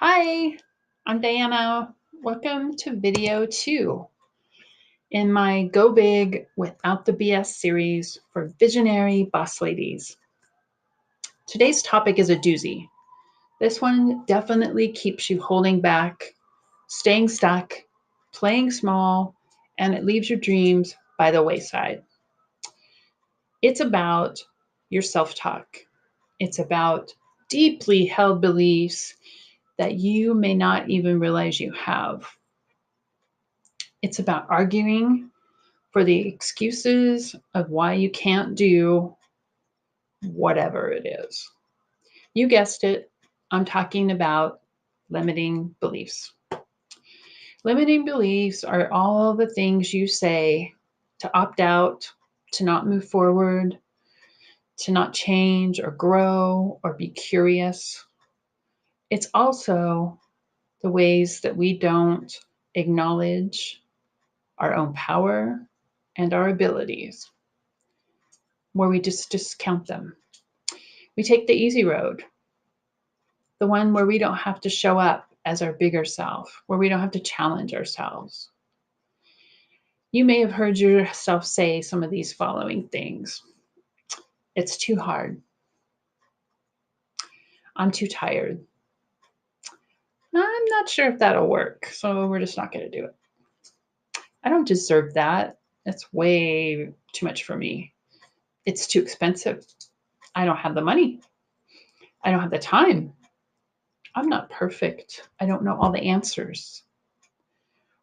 Hi, I'm Diana. Welcome to video 2 in my Go Big Without the BS series for visionary boss ladies. Today's topic is a doozy. This one definitely keeps you holding back, staying stuck, playing small, and it leaves your dreams by the wayside. It's about your self-talk. It's about deeply held beliefs that you may not even realize you have. It's about arguing for the excuses of why you can't do whatever it is. You guessed it, I'm talking about limiting beliefs. Limiting beliefs are all the things you say to opt out, to not move forward, to not change or grow or be curious. It's also the ways that we don't acknowledge our own power and our abilities, where we just discount them. We take the easy road, the one where we don't have to show up as our bigger self, where we don't have to challenge ourselves. You may have heard yourself say some of these following things. It's too hard. I'm too tired. I'm not sure if that'll work, so we're just not going to do it. I don't deserve that. It's way too much for me. It's too expensive. I don't have the money. I don't have the time. I'm not perfect. I don't know all the answers.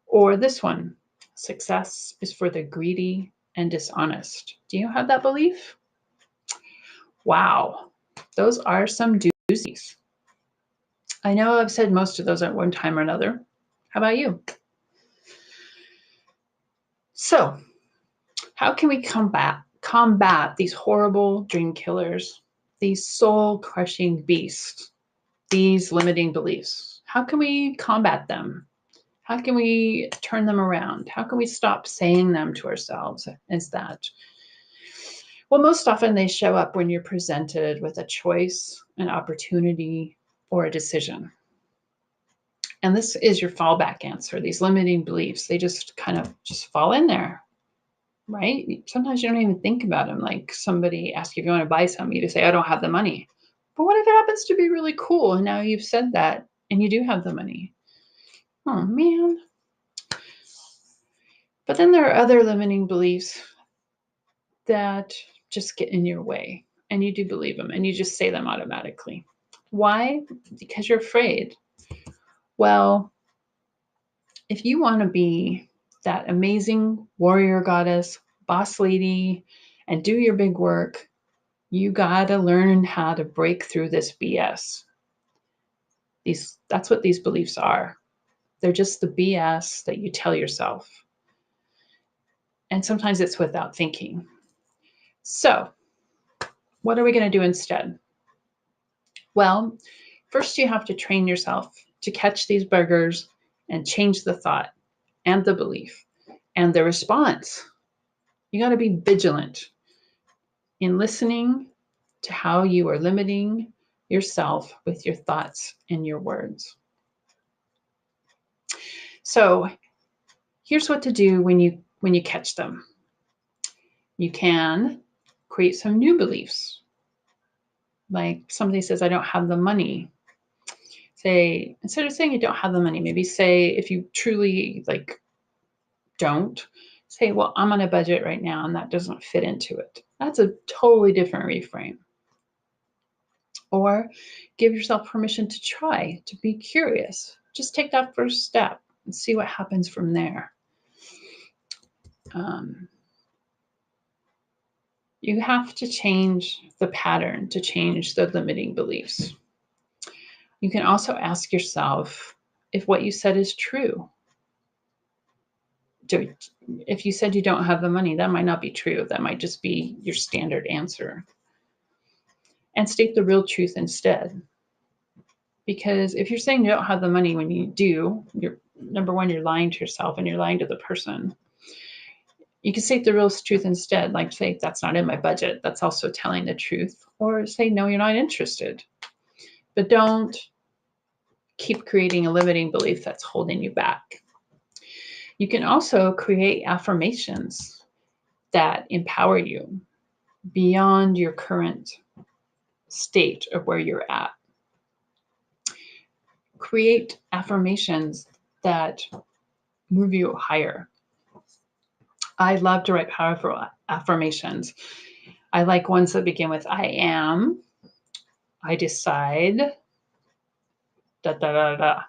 Or this one, success is for the greedy and dishonest. Do you have that belief? Wow, those are some doozies. I know I've said most of those at one time or another. How about you? So, how can we combat these horrible dream killers, these soul-crushing beasts, these limiting beliefs? How can we combat them? How can we turn them around? How can we stop saying them to ourselves as that? Well, most often they show up when you're presented with a choice, an opportunity, or a decision. And this is your fallback answer. These limiting beliefs, they just kind of just fall in there, right? Sometimes you don't even think about them. Like somebody asks you if you want to buy something, you just say, I don't have the money. But what if it happens to be really cool and now you've said that and you do have the money? Oh, man. But then there are other limiting beliefs that just get in your way and you do believe them and you just say them automatically. Why? Because you're afraid. Well, if you want to be that amazing warrior goddess, boss lady, and do your big work, you got to learn how to break through this BS. That's what these beliefs are. They're just the BS that you tell yourself. And sometimes it's without thinking. So, what are we going to do instead? Well, first you have to train yourself to catch these buggers and change the thought and the belief and the response. You got to be vigilant in listening to how you are limiting yourself with your thoughts and your words. So here's what to do when you catch them. You can create some new beliefs. Like somebody says, I don't have the money. Say, instead of saying you don't have the money, maybe say, if you truly don't, say, well, I'm on a budget right now and that doesn't fit into it. That's a totally different reframe. Or give yourself permission to try, to be curious. Just take that first step and see what happens from there. You have to change the pattern to change the limiting beliefs. You can also ask yourself if what you said is true. If you said you don't have the money, that might not be true. That might just be your standard answer. And state the real truth instead. Because if you're saying you don't have the money when you do, number one, you're lying to yourself and you're lying to the person. You can state the real truth instead, like say, that's not in my budget. That's also telling the truth. Or say, no, you're not interested. But don't keep creating a limiting belief that's holding you back. You can also create affirmations that empower you beyond your current state of where you're at. Create affirmations that move you higher. I love to write powerful affirmations. I like ones that begin with I am, I decide, da da da da.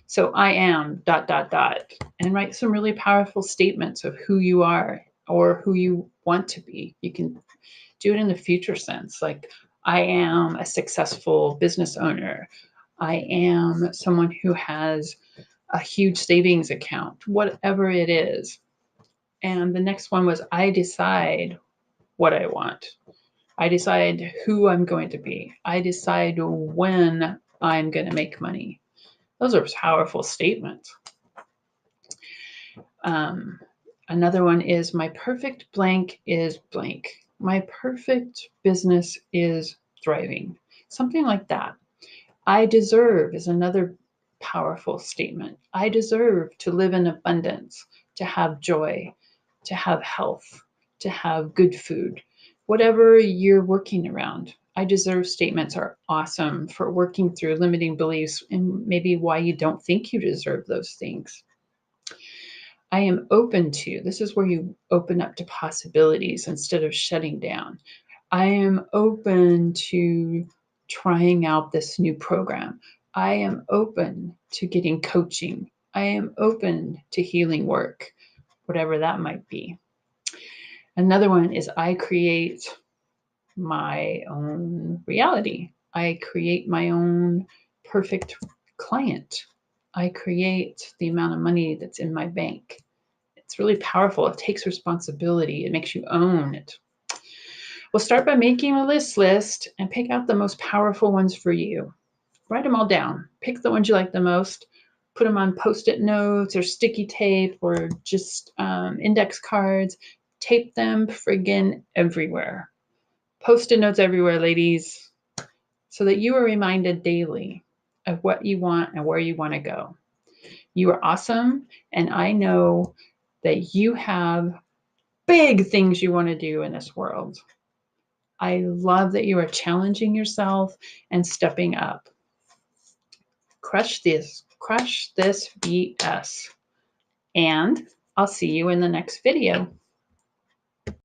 So I am, dot, dot, dot, and write some really powerful statements of who you are or who you want to be. You can do it in the future sense, like I am a successful business owner. I am someone who has a huge savings account, whatever it is. And the next one was I decide what I want. I decide who I'm going to be. I decide when I'm going to make money. Those are powerful statements. Another one is my perfect blank is blank. My perfect business is thriving. Something like that. I deserve is another powerful statement. I deserve to live in abundance, to have joy, to have health, to have good food. Whatever you're working around, I deserve statements are awesome for working through limiting beliefs and maybe why you don't think you deserve those things. I am open to, this is where you open up to possibilities instead of shutting down. I am open to trying out this new program. I am open to getting coaching. I am open to healing work, whatever that might be. Another one is I create my own reality. I create my own perfect client. I create the amount of money that's in my bank. It's really powerful. It takes responsibility. It makes you own it. We'll start by making a list and pick out the most powerful ones for you. Write them all down. Pick the ones you like the most. Put them on Post-it notes or sticky tape or just index cards. Tape them friggin' everywhere. Post-it notes everywhere, ladies, so that you are reminded daily of what you want and where you want to go. You are awesome, and I know that you have big things you want to do in this world. I love that you are challenging yourself and stepping up. Crush this BS. And I'll see you in the next video.